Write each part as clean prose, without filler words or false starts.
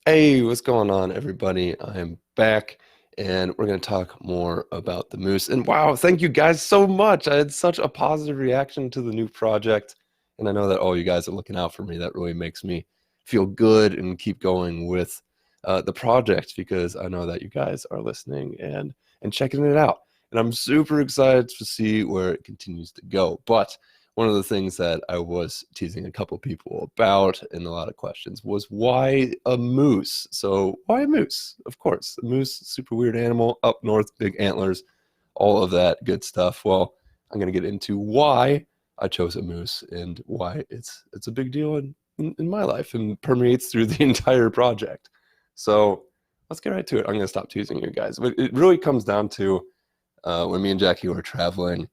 Hey, what's going on, everybody? I'm back, and we're going to talk more about the moose. And wow, thank you guys so much. I had such a positive reaction to the new project, and I know that all you guys are looking out for me. That really makes me feel good and keep going with the project because I know that you guys are listening and checking it out. And I'm super excited to see where it continues to go. But one of the things that I was teasing a couple people about in a lot of questions was why a moose? So why a moose? Of course, a moose, super weird animal, up north, big antlers, all of that good stuff. Well, I'm gonna get into why I chose a moose and why it's a big deal in my life and permeates through the entire project. So let's get right to it. I'm gonna stop teasing you guys. But it really comes down to when me and Jackie were traveling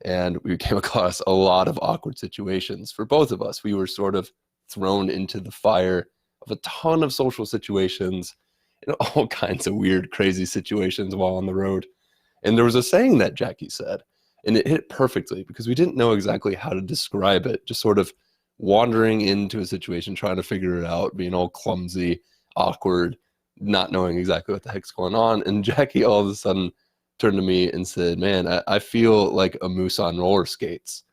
and we came across a lot of awkward situations for both of us. We were sort of thrown into the fire of a ton of social situations and all kinds of weird, crazy situations while on the road. And there was a saying that Jackie said, and it hit perfectly because we didn't know exactly how to describe it, just sort of wandering into a situation, trying to figure it out, being all clumsy, awkward, not knowing exactly what the heck's going on. And Jackie all of a sudden turned to me and said, "Man, I feel like a moose on roller skates."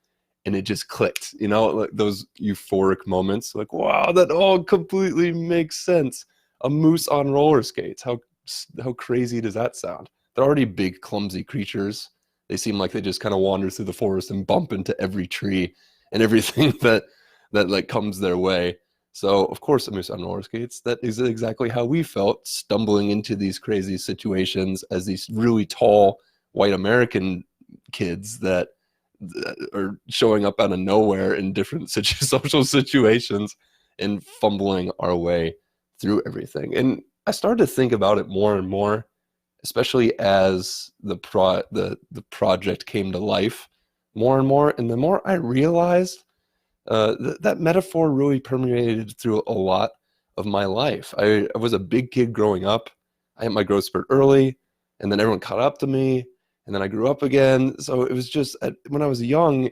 And it just clicked, like those euphoric moments, like, wow, that all completely makes sense. A moose on roller skates. How crazy does that sound? They're already big, clumsy creatures. They seem like they just kind of wander through the forest and bump into every tree and everything that like comes their way. So of course, a moose on roller skates. That is exactly how we felt stumbling into these crazy situations as these really tall white American kids that are showing up out of nowhere in different social situations and fumbling our way through everything. And I started to think about it more and more, especially as the project came to life more and more. And the more I realized that metaphor really permeated through a lot of my life. I was a big kid growing up. I hit my growth spurt early, and then everyone caught up to me, and then I grew up again. So it was just when I was young,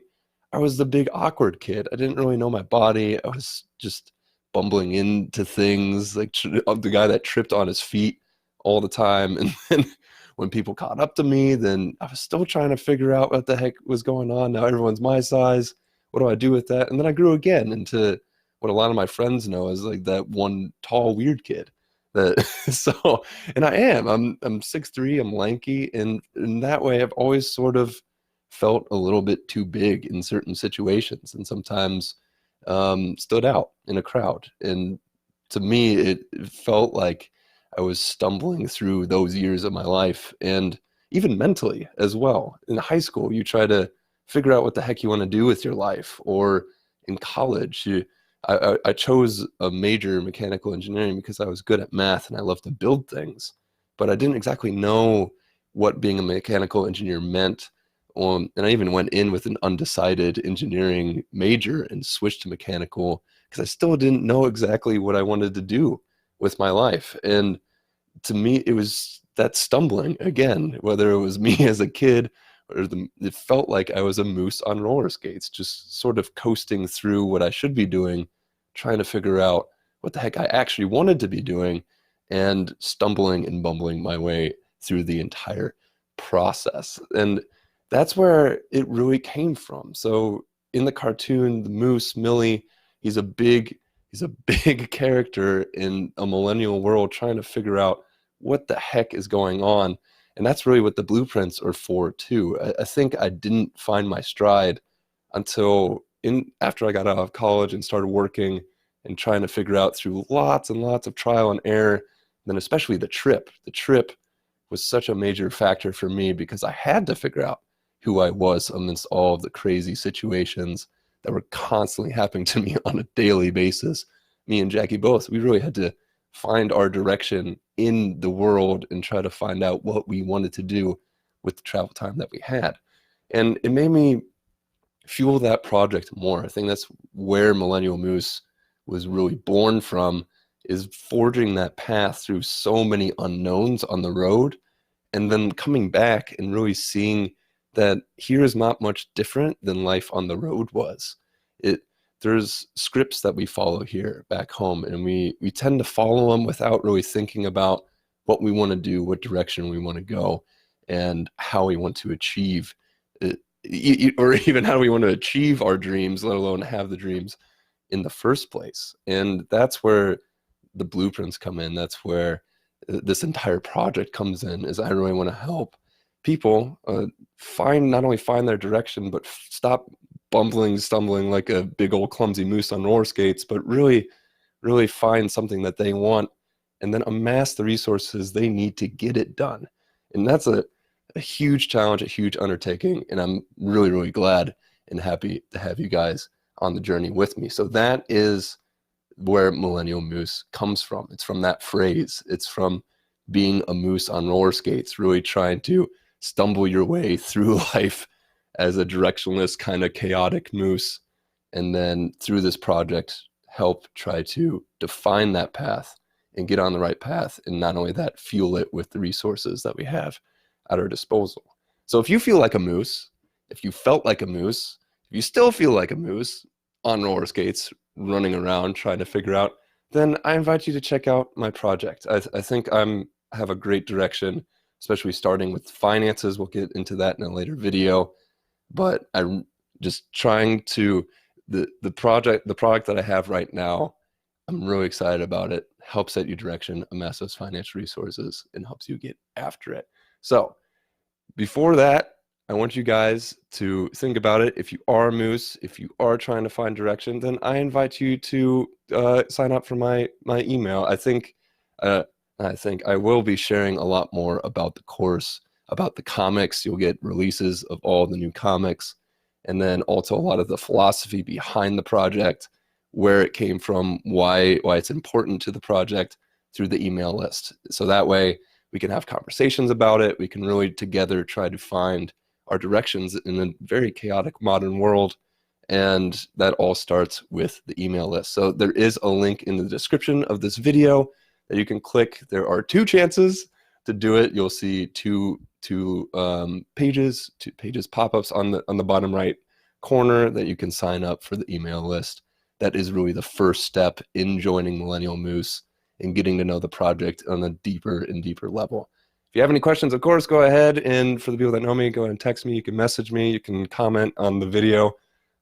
I was the big awkward kid. I didn't really know my body. I was just bumbling into things like the guy that tripped on his feet all the time. And then when people caught up to me, then I was still trying to figure out what the heck was going on. Now everyone's my size. What do I do with that? And then I grew again into what a lot of my friends know as like that one tall weird kid. That so, and I am. I'm 6'3". I'm lanky, and in that way, I've always sort of felt a little bit too big in certain situations, and sometimes stood out in a crowd. And to me, it felt like I was stumbling through those years of my life, and even mentally as well. In high school, you try to figure out what the heck you want to do with your life, or in college, I chose a major mechanical engineering because I was good at math and I love to build things, but I didn't exactly know what being a mechanical engineer meant. And I even went in with an undecided engineering major and switched to mechanical because I still didn't know exactly what I wanted to do with my life. And to me, it was that stumbling again, whether it was me as a kid or it felt like I was a moose on roller skates, just sort of coasting through what I should be doing, trying to figure out what the heck I actually wanted to be doing, and stumbling and bumbling my way through the entire process. And that's where it really came from. So in the cartoon, the moose, Millie, he's a big he's a big character in a millennial world trying to figure out what the heck is going on. And that's really what the blueprints are for too. I think I didn't find my stride until in after I got out of college and started working and trying to figure out through lots and lots of trial and error. And then especially the trip. The trip was such a major factor for me because I had to figure out who I was amidst all of the crazy situations that were constantly happening to me on a daily basis. Me and Jackie both, we really had to find our direction in the world and try to find out what we wanted to do with the travel time that we had. And it made me fuel that project more. I think that's where Millennial Moose was really born from, is forging that path through so many unknowns on the road, and then coming back and really seeing that here is not much different than life on the road was. It there's scripts that we follow here back home, and we tend to follow them without really thinking about what we want to do, what direction we want to go, and how we want to achieve it, or even how we want to achieve our dreams, let alone have the dreams in the first place. And that's where the blueprints come in. That's where this entire project comes in, is I really want to help people not only find their direction, but stop stumbling like a big old clumsy moose on roller skates, but really find something that they want, and then amass the resources they need to get it done. And that's a huge challenge, a huge undertaking, and I'm really glad and happy to have you guys on the journey with me. So that is where Millennial Moose comes from. It's from that phrase. It's from being a moose on roller skates, really trying to stumble your way through life as a directionless, kind of chaotic moose, and then through this project help try to define that path and get on the right path, and not only that, fuel it with the resources that we have at our disposal. So if you feel like a moose, if you felt like a moose, if you still feel like a moose on roller skates, running around trying to figure out, then I invite you to check out my project. I think I have a great direction, especially starting with finances. We'll get into that in a later video, but I'm just trying to, the product that I have right now, I'm really excited about it. Helps set you direction, amass those financial resources, and helps you get after it. So before that, I want you guys to think about it. If you are a moose, if you are trying to find direction, then I invite you to sign up for my email. I think I will be sharing a lot more about the course, about the comics. You'll get releases of all the new comics, and then also a lot of the philosophy behind the project, where it came from, why it's important to the project, through the email list. So that way we can have conversations about it. We can really together try to find our directions in a very chaotic modern world. And that all starts with the email list. So there is a link in the description of this video that you can click. There are two chances to do it. You'll see two pages pop-ups on the bottom right corner that you can sign up for the email list. That is really the first step in joining Millennial Moose and getting to know the project on a deeper and deeper level. If you have any questions, of course, go ahead, and for the people that know me, go ahead and text me. You can message me. You can comment on the video.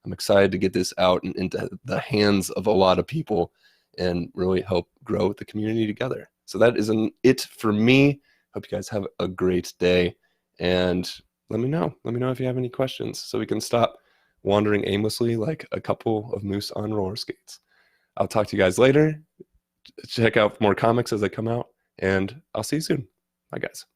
I'm excited to get this out and into the hands of a lot of people and really help grow the community together. So that is it for me. Hope you guys have a great day, and let me know. Let me know if you have any questions so we can stop wandering aimlessly like a couple of moose on roller skates. I'll talk to you guys later. Check out more comics as they come out, and I'll see you soon. Bye, guys.